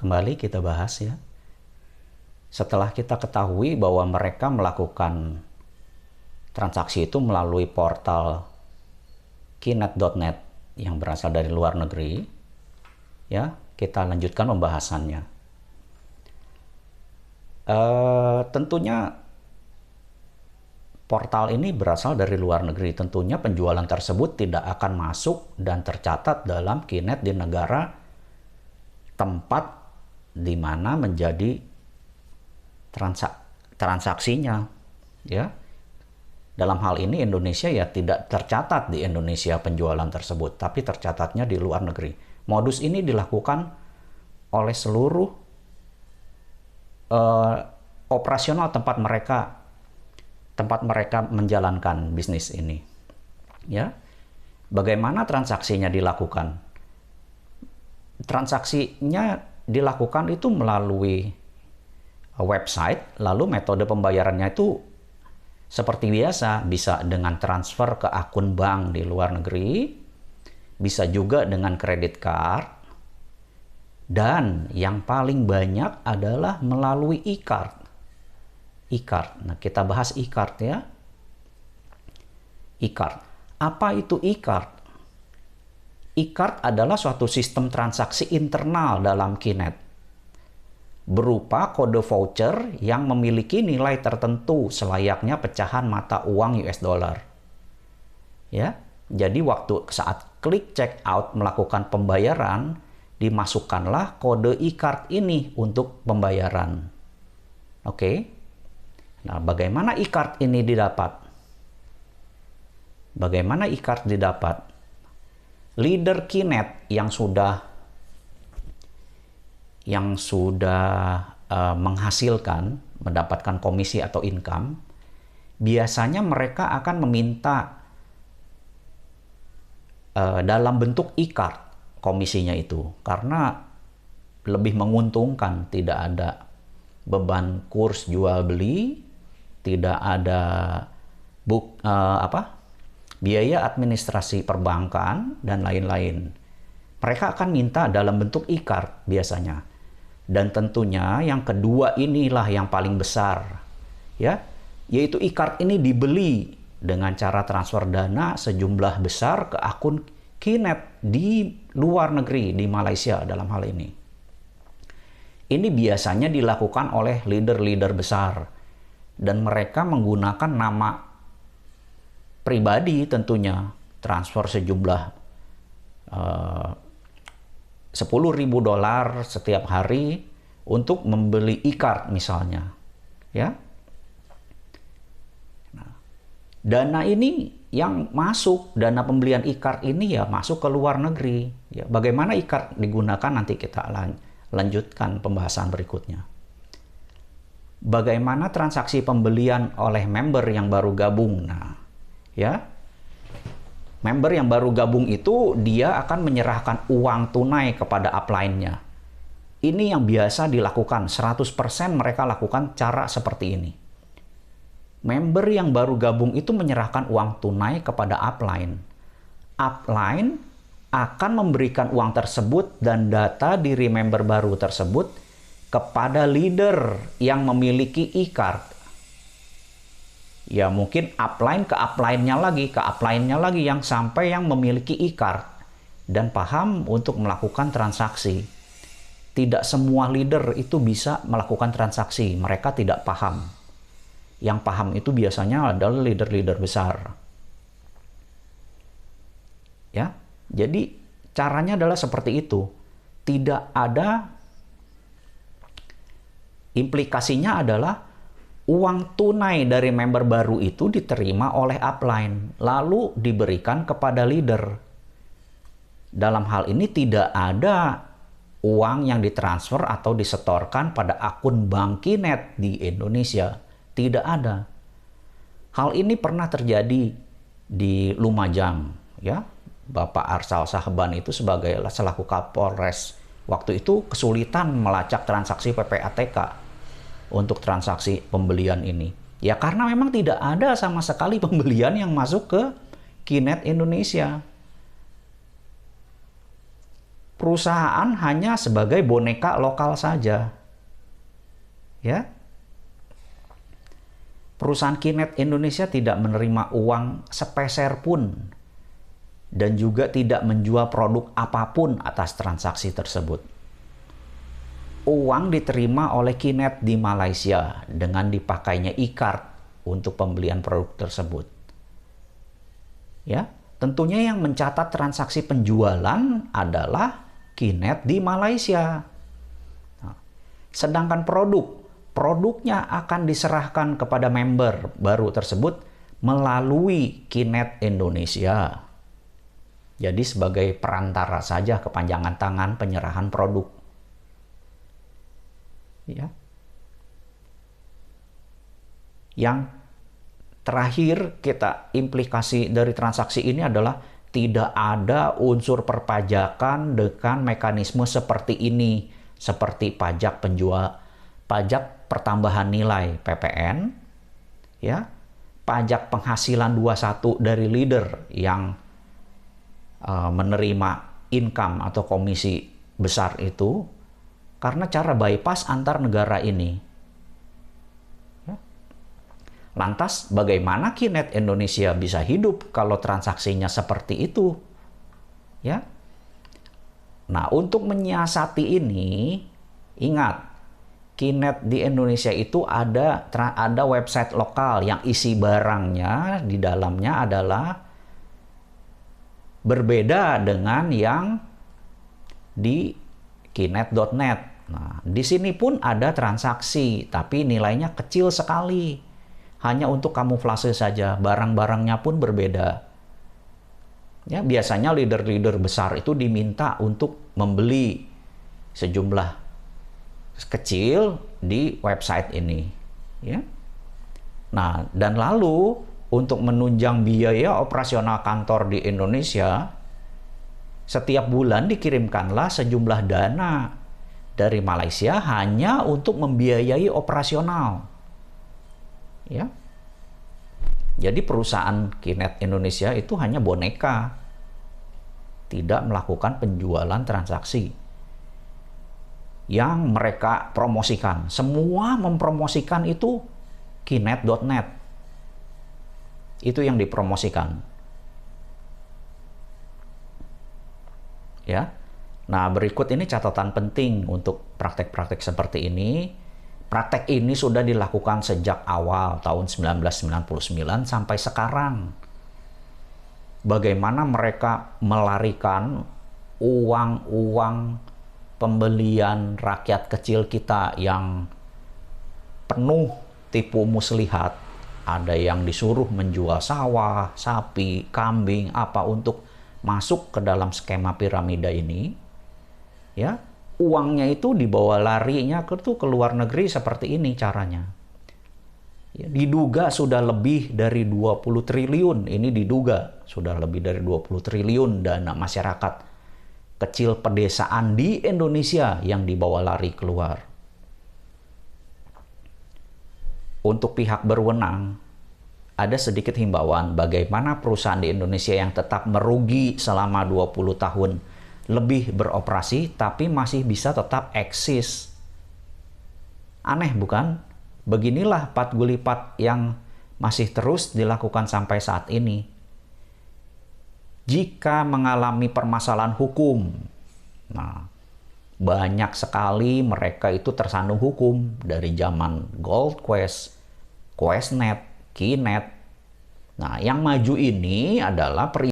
Kembali kita bahas ya. Setelah kita ketahui bahwa mereka melakukan transaksi itu melalui portal Kinet.net yang berasal dari luar negeri, ya, kita lanjutkan pembahasannya. Tentunya portal ini berasal dari luar negeri. Tentunya penjualan tersebut tidak akan masuk dan tercatat dalam Kinet di negara tempat di mana menjadi transaksinya, ya. Dalam hal ini Indonesia ya tidak tercatat di Indonesia penjualan tersebut, tapi tercatatnya di luar negeri. Modus ini dilakukan oleh seluruh operasional tempat mereka menjalankan bisnis ini. Ya, bagaimana transaksinya dilakukan? Transaksinya dilakukan itu melalui website, lalu metode pembayarannya itu seperti biasa, bisa dengan transfer ke akun bank di luar negeri, bisa juga dengan kredit card, dan yang paling banyak adalah melalui e-card. E-card. Nah, kita bahas e-card ya. E-card. Apa itu e-card? E-card adalah suatu sistem transaksi internal dalam Kinet, berupa kode voucher yang memiliki nilai tertentu selayaknya pecahan mata uang US dollar. Ya, jadi saat klik check out melakukan pembayaran, dimasukkanlah kode e-card ini untuk pembayaran. Oke. Nah, bagaimana e-card ini didapat? Bagaimana e-card didapat? Leader Kinet yang sudah menghasilkan, mendapatkan komisi atau income, biasanya mereka akan meminta dalam bentuk e-card komisinya itu, karena lebih menguntungkan, tidak ada beban kurs jual beli, tidak ada biaya administrasi perbankan dan lain-lain. Mereka akan minta dalam bentuk e-card biasanya. Dan tentunya yang kedua inilah yang paling besar, ya, yaitu e-card ini dibeli dengan cara transfer dana sejumlah besar ke akun Kinet di luar negeri, di Malaysia dalam hal ini. Ini biasanya dilakukan oleh leader-leader besar dan mereka menggunakan nama pribadi tentunya, transfer sejumlah $10.000 setiap hari untuk membeli e-card misalnya, ya. Nah, dana ini yang masuk, dana pembelian e-card ini ya masuk ke luar negeri. Ya, bagaimana e-card digunakan nanti kita lanjutkan pembahasan berikutnya. Bagaimana transaksi pembelian oleh member yang baru gabung? Nah, ya. Member yang baru gabung itu dia akan menyerahkan uang tunai kepada upline-nya. Ini yang biasa dilakukan, 100% mereka lakukan cara seperti ini. Member yang baru gabung itu menyerahkan uang tunai kepada upline. Upline akan memberikan uang tersebut dan data diri member baru tersebut kepada leader yang memiliki e-card. Ya mungkin upline ke upline-nya lagi yang sampai yang memiliki e-card dan paham untuk melakukan transaksi. Tidak semua leader itu bisa melakukan transaksi, mereka tidak paham. Yang paham itu biasanya adalah leader-leader besar. Ya, jadi caranya adalah seperti itu. Tidak ada, implikasinya adalah uang tunai dari member baru itu diterima oleh upline, lalu diberikan kepada leader. Dalam hal ini tidak ada uang yang ditransfer atau disetorkan pada akun bank Kinet di Indonesia. Tidak ada. Hal ini pernah terjadi di Lumajang, ya. Bapak Arsal Sahban itu selaku Kapolres waktu itu kesulitan melacak transaksi PPATK untuk transaksi pembelian ini. Ya karena memang tidak ada sama sekali pembelian yang masuk ke Kinet Indonesia. perusahaan hanya sebagai boneka lokal saja. Ya. Perusahaan Kinet Indonesia tidak menerima uang sepeser pun dan juga tidak menjual produk apapun atas transaksi tersebut. Uang diterima oleh Kinet di Malaysia dengan dipakainya e-card untuk pembelian produk tersebut. Ya, tentunya yang mencatat transaksi penjualan adalah Kinet di Malaysia. Nah, sedangkan produknya akan diserahkan kepada member baru tersebut melalui Kinet Indonesia. Jadi sebagai perantara saja kepanjangan tangan penyerahan produk. Ya. Yang terakhir implikasi dari transaksi ini adalah tidak ada unsur perpajakan dengan mekanisme seperti ini, seperti pajak pertambahan nilai PPN, ya, pajak penghasilan 21 dari leader yang menerima income atau komisi besar itu, karena cara bypass antar negara ini. Ya. Lantas bagaimana Kinet Indonesia bisa hidup kalau transaksinya seperti itu? Ya. Nah, untuk menyiasati ini, ingat, Kinet di Indonesia itu ada website lokal yang isi barangnya di dalamnya adalah berbeda dengan yang di kinet.net. Nah, di sini pun ada transaksi, tapi nilainya kecil sekali. Hanya untuk kamuflase saja, barang-barangnya pun berbeda. Ya, biasanya leader-leader besar itu diminta untuk membeli sejumlah kecil di website ini. Ya. Nah, dan lalu untuk menunjang biaya operasional kantor di Indonesia, setiap bulan dikirimkanlah sejumlah dana dari Malaysia hanya untuk membiayai operasional. Ya. Jadi perusahaan Kinet Indonesia itu hanya boneka, tidak melakukan penjualan transaksi. Yang mereka promosikan, semua mempromosikan itu kinet.net. Itu yang dipromosikan. Ya. Nah, berikut ini catatan penting untuk praktek-praktek seperti ini. Praktek ini sudah dilakukan sejak awal tahun 1999 sampai sekarang. Bagaimana mereka melarikan uang-uang pembelian rakyat kecil kita yang penuh tipu muslihat. Ada yang disuruh menjual sawah, sapi, kambing, apa untuk masuk ke dalam skema piramida ini. Ya, uangnya itu dibawa larinya ke luar negeri seperti ini caranya. Ya, diduga sudah lebih dari 20 triliun. Ini diduga sudah lebih dari 20 triliun dana masyarakat kecil pedesaan di Indonesia yang dibawa lari keluar. Untuk pihak berwenang, ada sedikit himbauan bagaimana perusahaan di Indonesia yang tetap merugi selama 20 tahun lebih beroperasi, tapi masih bisa tetap eksis. Aneh bukan? Beginilah patgulipat yang masih terus dilakukan sampai saat ini. Jika mengalami permasalahan hukum, nah, banyak sekali mereka itu tersandung hukum dari zaman Gold Quest, Questnet, Kinet. Nah, yang maju ini adalah